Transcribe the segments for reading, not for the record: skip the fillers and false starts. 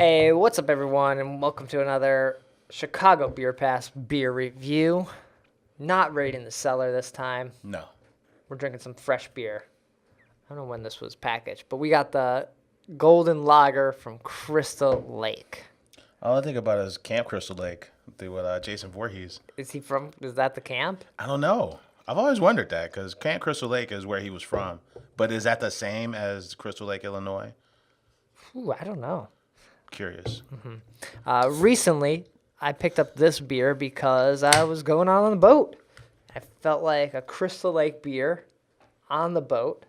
Hey, what's up, everyone, and welcome to another Chicago Beer Pass beer review. Not right in the cellar this time. No. We're drinking some fresh beer. I don't know when this was packaged, but we got the Golden Lager from Crystal Lake. All I think about is Camp Crystal Lake with Jason Voorhees. Is that the camp? I don't know. I've always wondered that because Camp Crystal Lake is where he was from. But is that the same as Crystal Lake, Illinois? Ooh, I don't know. Curious. Recently, I picked up this beer because I was going out on the boat. I felt like a Crystal Lake beer on the boat,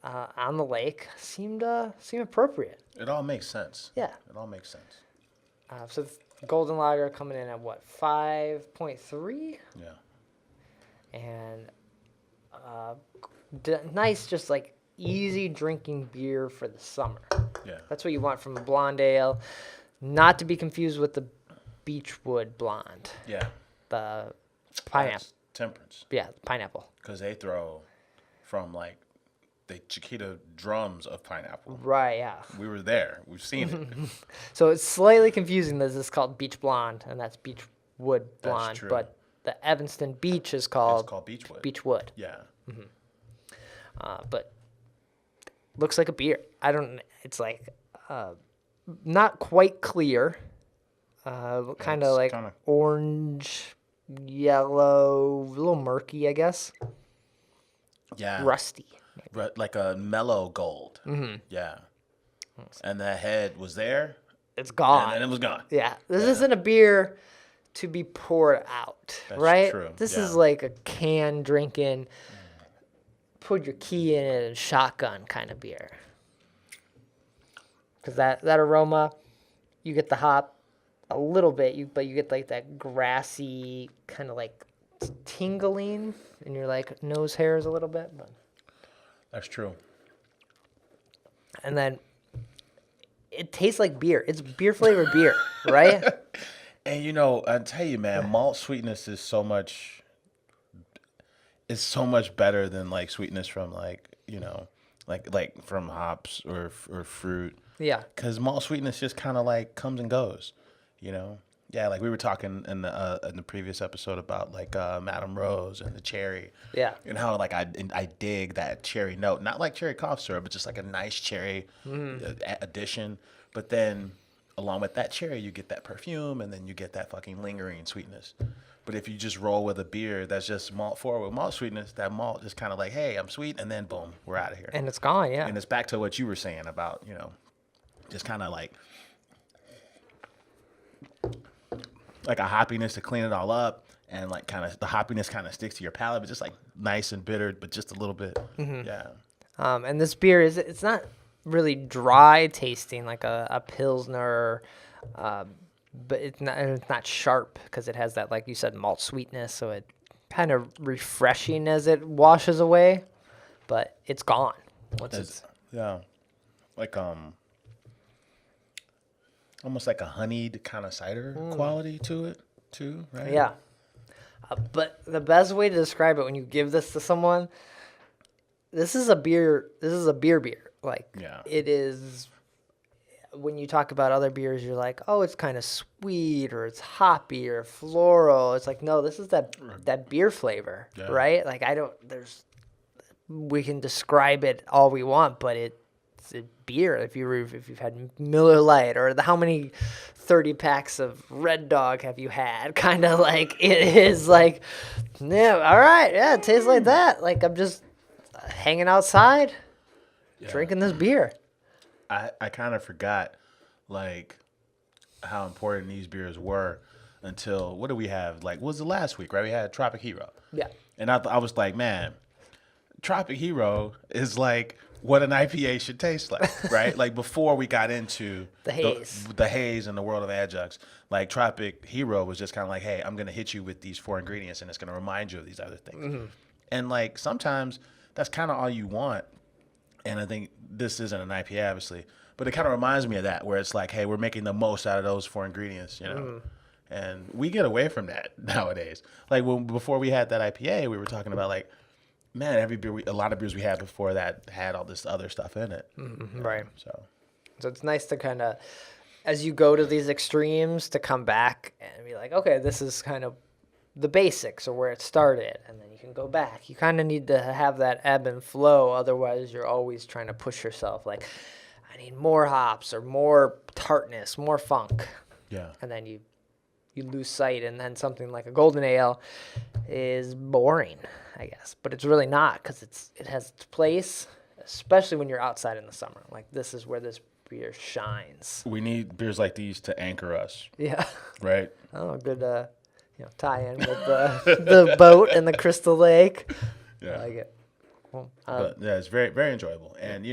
on the lake, seemed appropriate. It all makes sense. Yeah. It all makes sense. So the Golden Lager coming in at what, 5.3? Yeah. And nice, just like easy drinking beer for the summer. Yeah. That's what you want from a blonde ale. Not to be confused with the Beechwood blonde. Yeah. The pineapple. That's temperance. Yeah, pineapple. Because they throw from like the Chiquita drums of pineapple. Right, yeah. We were there. We've seen it. So it's slightly confusing that this is called Beech Blonde, and that's Beechwood Blonde. That's true. But the Evanston Beech is called, It's called Beechwood. Beechwood. Yeah. But looks like a beer. It's like not quite clear. Kind of it's like kinda- orange, yellow, a little murky, I guess. Yeah. Rusty. Like a mellow gold. Mm-hmm. Yeah. And the head was there, It's gone. and then it was gone. Yeah, this isn't a beer to be poured out, That's right? true, This yeah. is like a can drinking, put your key in it and shotgun kind of beer. Because that aroma, you get the hop a little bit, but you get like that grassy kind of like tingling in your like nose hairs a little bit. That's true. And then it tastes like beer. It's beer flavored beer, right? And I tell you, man, malt sweetness is so much better than like sweetness from like from hops or fruit. Yeah. Because malt sweetness just kind of like comes and goes, Yeah, like we were talking in the previous episode about like Madame Rose and the cherry. Yeah. And how like I dig that cherry note, not like cherry cough syrup, but just like a nice cherry addition. But then along with that cherry, you get that perfume, and then you get that fucking lingering sweetness. But if you just roll with a beer that's just malt forward with malt sweetness, that malt just kind of like, hey, I'm sweet, and then boom, we're out of here. And it's gone, yeah. And it's back to what you were saying about just kind of like a hoppiness to clean it all up, and like kind of the hoppiness kind of sticks to your palate, but just like nice and bitter, but just a little bit. Mm-hmm. Yeah. And this beer it's not really dry tasting like a Pilsner, but it's not sharp because it has that, like you said, malt sweetness. So it kind of refreshing as it washes away, but it's gone once it's. Yeah. Like almost like a honeyed kind of cider quality to it too, right? Yeah. But the best way to describe it when you give this to someone, this is a beer. This is a beer. Like, Yeah. It is. When you talk about other beers, you're like, oh, it's kind of sweet or it's hoppy or floral. It's like, no, this is that beer flavor, Yeah. right? Like, we can describe it all we want, but it's a beer. If you've had Miller Lite or how many 30 packs of Red Dog have you had? Kind of like it is like, yeah, all right, yeah, it tastes like that. Like I'm just hanging outside, drinking this beer. I kind of forgot like how important these beers were until what do we have? Like, what was the last week, right? We had Tropic Hero. Yeah. And I was like, man, Tropic Hero is like what an IPA should taste like, right? Like before we got into The haze. the haze and the world of adjuncts, like Tropic Hero was just kind of like, hey, I'm going to hit you with these 4 ingredients and it's going to remind you of these other things. Mm-hmm. And like sometimes that's kind of all you want. And I think this isn't an IPA, obviously, but it kind of reminds me of that, where it's like, hey, we're making the most out of those 4 ingredients, And we get away from that nowadays. Like before we had that IPA, we were talking about like, man, a lot of beers we had before that had all this other stuff in it. Mm-hmm. Right. So So it's nice to kind of as you go to these extremes to come back and be like, okay, this is kind of the basics or where it started, and then you can go back. You kind of need to have that ebb and flow. Otherwise, you're always trying to push yourself. Like, I need more hops or more tartness, more funk. Yeah. And then you lose sight, and then something like a golden ale is boring, I guess. But it's really not, because it has its place, especially when you're outside in the summer. Like, this is where this beer shines. We need beers like these to anchor us. Yeah. Right? Oh, good tie-in with the boat and the Crystal Lake. Yeah. I like it. Well, But yeah, it's very, very enjoyable. And,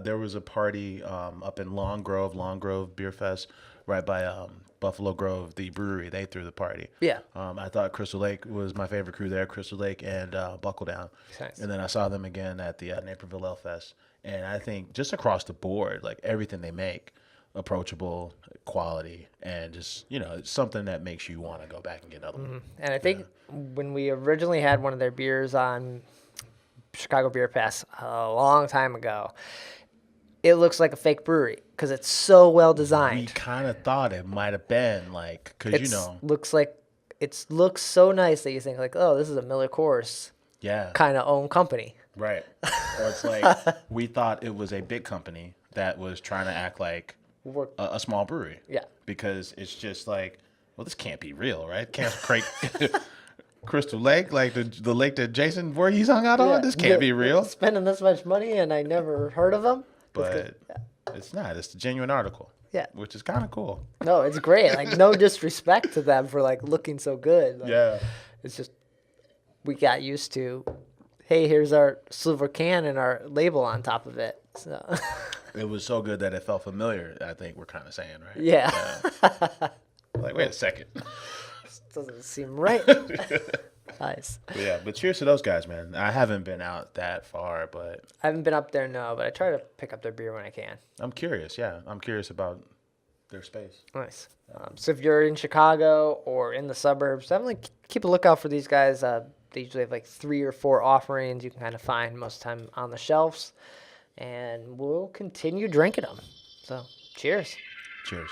there was a party up in Long Grove Beer Fest, right by Buffalo Grove, the brewery. They threw the party. Yeah. I thought Crystal Lake was my favorite crew there, Crystal Lake and Buckle Down. Nice. And then I saw them again at the Naperville Ale Fest. And I think just across the board, like everything they make, approachable, quality, and just, it's something that makes you want to go back and get another one. And I think when we originally had one of their beers on Chicago Beer Pass a long time ago, it looks like a fake brewery because it's so well designed. We kind of thought it might have been like, because looks so nice that you think like, oh, this is a Miller Coors kind of owned company. Right. Or it's like we thought it was a big company that was trying to act like a small brewery. Yeah. Because it's just like, well, this can't be real, right? Can't create Crystal Lake, like the lake that Jason Voorhees hung out on. This can't be real. Spending this much money and I never heard of them. But it's not. It's a genuine article. Yeah. Which is kind of cool. No, it's great. Like, no disrespect to them for like looking so good. Like, yeah. It's just we got used to, hey, here's our silver can and our label on top of it. So it was so good that it felt familiar, I think we're kind of saying, right? Yeah. Like, wait a second. This doesn't seem right. Nice. But cheers to those guys, man. I haven't been out that far, but I haven't been up there, no, but I try to pick up their beer when I can. I'm curious, I'm curious about their space. Nice. So if you're in Chicago or in the suburbs, definitely keep a lookout for these guys. They usually have like 3 or 4 offerings you can kind of find most of the time on the shelves. And we'll continue drinking them. So, cheers. Cheers.